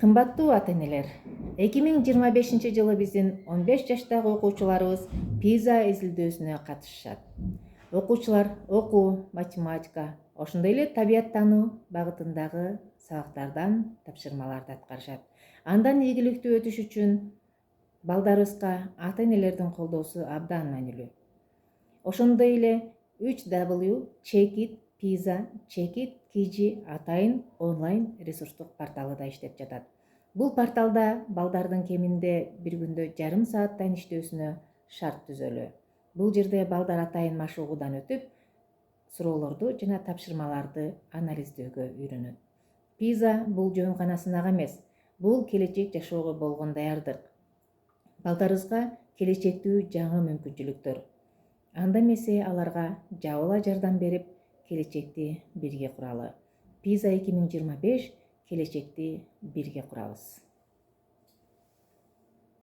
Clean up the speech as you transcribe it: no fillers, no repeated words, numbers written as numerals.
Кымбаттуу ата-энелер, 2025-жылы биздин 15 жаштагы окуучуларыбыз PISA изилдөөсүнө катышышат. Окуучулар окуу, математика, ошондой эле табияттануу багытындагы сабактардан тапшырмаларды аткарышат. Андан ийгиликтүү өтүш үчүн балдарыбызга ата-энелердин колдоосу абдан маанилүү. Ошондой эле 3W Check It PISA Check It KG атайын онлайн ресурстук порталы да иштеп жатат. Бул порталда балдардын кеминде бир күндө жарым сааттан иштөөсүнө шарт түзөлүү. Бул жерде балдар атайын машыгуудан өтүп, суроолорду жана тапшырмаларды анализдөөгө үйрөнөт. PISA бул жөн гана сынак эмес, бул келечек жашоого болгон даярдык. Балдарыбызга келечектүү жаңы мүмкүнчүлүктөр. Анда эмесе аларга жабыла жардам берип, келечекти бирге куралы. PISA 2025 келечекти бирге курабыз.